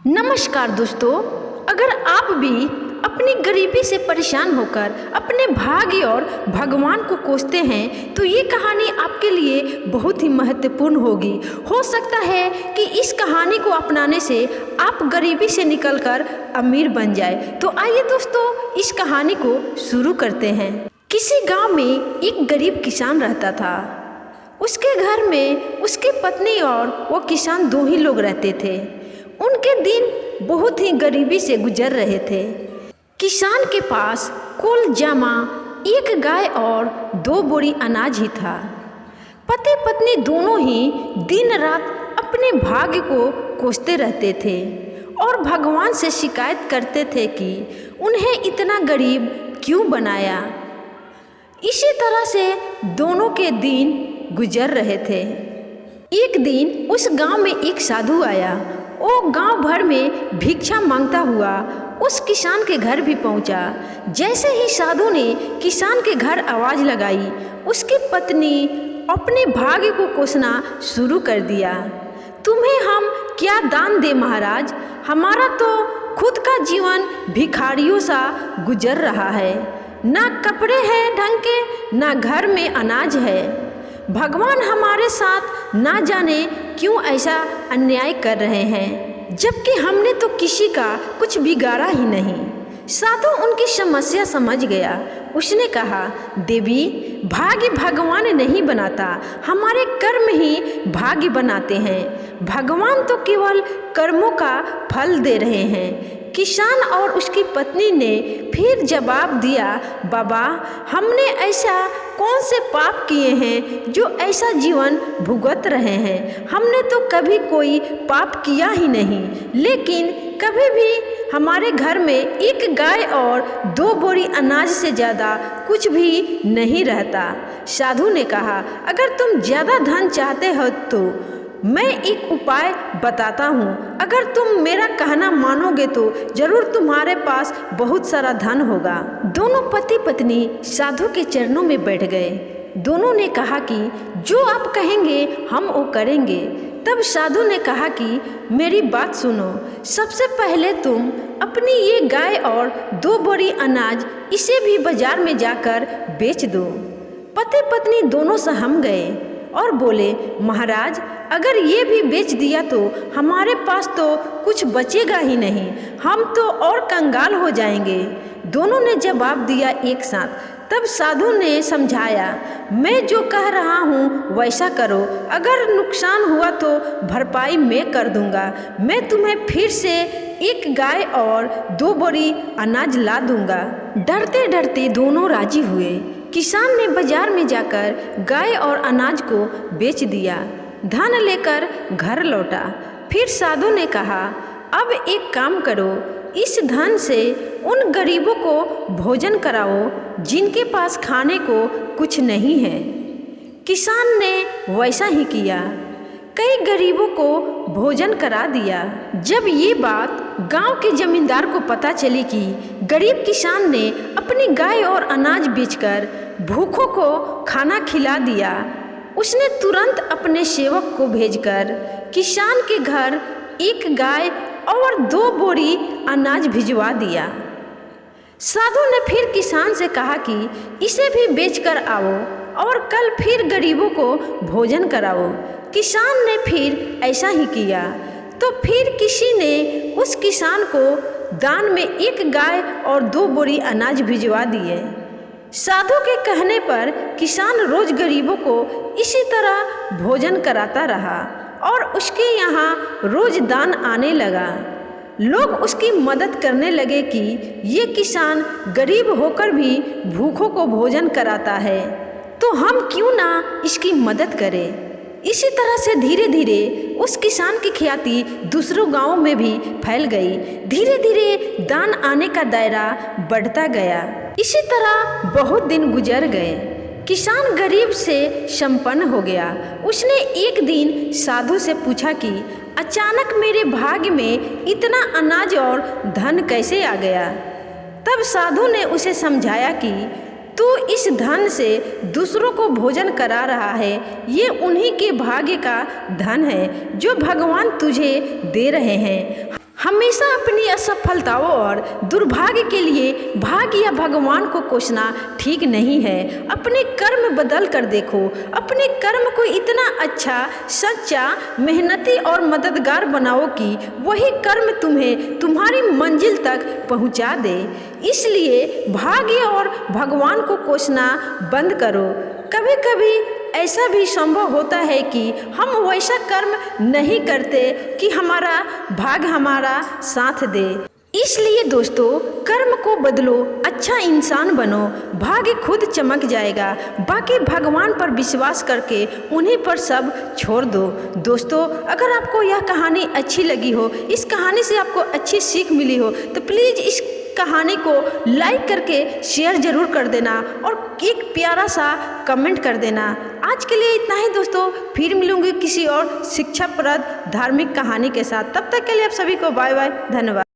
नमस्कार दोस्तों, अगर आप भी अपनी गरीबी से परेशान होकर अपने भाग्य और भगवान को कोसते हैं तो ये कहानी आपके लिए बहुत ही महत्वपूर्ण होगी। हो सकता है कि इस कहानी को अपनाने से आप गरीबी से निकलकर अमीर बन जाए। तो आइए दोस्तों, इस कहानी को शुरू करते हैं। किसी गांव में एक गरीब किसान रहता था। उसके घर में उसकी पत्नी और वो किसान दो ही लोग रहते थे। उनके दिन बहुत ही गरीबी से गुजर रहे थे। किसान के पास कुल जमा एक गाय और 2 बोरी अनाज ही था। पति पत्नी दोनों ही दिन रात अपने भाग्य को कोसते रहते थे और भगवान से शिकायत करते थे कि उन्हें इतना गरीब क्यों बनाया। इसी तरह से दोनों के दिन गुजर रहे थे। एक दिन उस गांव में एक साधु आया। वो गांव भर में भिक्षा मांगता हुआ उस किसान के घर भी पहुंचा। जैसे ही साधु ने किसान के घर आवाज़ लगाई, उसकी पत्नी अपने भाग्य को कोसना शुरू कर दिया। तुम्हें हम क्या दान दे महाराज, हमारा तो खुद का जीवन भिखारियों सा गुजर रहा है। ना कपड़े हैं ढंग के, ना घर में अनाज है। भगवान हमारे साथ ना जाने क्यों ऐसा अन्याय कर रहे हैं, जबकि हमने तो किसी का कुछ बिगाड़ा ही नहीं। साधु उनकी समस्या समझ गया। उसने कहा, देवी, भाग्य भगवान नहीं बनाता, हमारे कर्म ही भाग्य बनाते हैं। भगवान तो केवल कर्मों का फल दे रहे हैं। किसान और उसकी पत्नी ने फिर जवाब दिया, बाबा, हमने ऐसा कौन से पाप किए हैं जो ऐसा जीवन भुगत रहे हैं। हमने तो कभी कोई पाप किया ही नहीं, लेकिन कभी भी हमारे घर में एक गाय और 2 बोरी अनाज से ज़्यादा कुछ भी नहीं रहता। साधु ने कहा, अगर तुम ज़्यादा धन चाहते हो तो मैं एक उपाय बताता हूँ। अगर तुम मेरा कहना मानोगे तो जरूर तुम्हारे पास बहुत सारा धन होगा। दोनों पति पत्नी साधु के चरणों में बैठ गए। दोनों ने कहा कि जो आप कहेंगे हम वो करेंगे। तब साधु ने कहा कि मेरी बात सुनो, सबसे पहले तुम अपनी ये गाय और 2 बोरी अनाज इसे भी बाजार में जाकर बेच दो। पति पत्नी दोनों सहम गए और बोले, महाराज, अगर ये भी बेच दिया तो हमारे पास तो कुछ बचेगा ही नहीं, हम तो और कंगाल हो जाएंगे। दोनों ने जवाब दिया एक साथ। तब साधु ने समझाया, मैं जो कह रहा हूँ वैसा करो, अगर नुकसान हुआ तो भरपाई मैं कर दूंगा। मैं तुम्हें फिर से एक गाय और 2 बोरी अनाज ला दूंगा। डरते डरते दोनों राजी हुए। किसान ने बाजार में जाकर गाय और अनाज को बेच दिया, धन लेकर घर लौटा। फिर साधु ने कहा, अब एक काम करो, इस धन से उन गरीबों को भोजन कराओ जिनके पास खाने को कुछ नहीं है। किसान ने वैसा ही किया, कई गरीबों को भोजन करा दिया। जब ये बात गांव के जमींदार को पता चली कि गरीब किसान ने अपनी गाय और अनाज बेचकर भूखों को खाना खिला दिया, उसने तुरंत अपने सेवक को भेजकर किसान के घर एक गाय और 2 बोरी अनाज भिजवा दिया। साधु ने फिर किसान से कहा कि इसे भी बेचकर आओ और कल फिर गरीबों को भोजन कराओ। किसान ने फिर ऐसा ही किया। तो फिर किसी ने उस किसान को दान में एक गाय और 2 बोरी अनाज भिजवा दिए। साधु के कहने पर किसान रोज गरीबों को इसी तरह भोजन कराता रहा और उसके यहाँ रोज दान आने लगा। लोग उसकी मदद करने लगे कि ये किसान गरीब होकर भी भूखों को भोजन कराता है, तो हम क्यों ना इसकी मदद करें। इसी तरह से धीरे धीरे उस किसान की ख्याति दूसरों गांवों में भी फैल गई। धीरे धीरे दान आने का दायरा बढ़ता गया। इसी तरह बहुत दिन गुजर गए। किसान गरीब से संपन्न हो गया। उसने एक दिन साधु से पूछा कि अचानक मेरे भाग्य में इतना अनाज और धन कैसे आ गया। तब साधु ने उसे समझाया कि तू इस धन से दूसरों को भोजन करा रहा है, ये उन्हीं के भाग्य का धन है जो भगवान तुझे दे रहे हैं। हमेशा अपनी असफलताओं और दुर्भाग्य के लिए भाग्य या भगवान को कोसना ठीक नहीं है। अपने कर्म बदल कर देखो। अपने कर्म को इतना अच्छा, सच्चा, मेहनती और मददगार बनाओ कि वही कर्म तुम्हें तुम्हारी मंजिल तक पहुंचा दे। इसलिए भाग्य और भगवान को कोसना बंद करो। कभी कभी ऐसा भी संभव होता है कि हम वैसा कर्म नहीं करते कि हमारा भाग्य हमारा साथ दे। इसलिए दोस्तों, कर्म को बदलो, अच्छा इंसान बनो, भाग्य खुद चमक जाएगा। बाकी भगवान पर विश्वास करके उन्हीं पर सब छोड़ दो। दोस्तों, अगर आपको यह कहानी अच्छी लगी हो, इस कहानी से आपको अच्छी सीख मिली हो, तो प्लीज़ इस कहानी को लाइक करके शेयर जरूर कर देना और एक प्यारा सा कमेंट कर देना। आज के लिए इतना ही दोस्तों, फिर मिलूंगी किसी और शिक्षाप्रद धार्मिक कहानी के साथ। तब तक के लिए आप सभी को बाय बाय, धन्यवाद।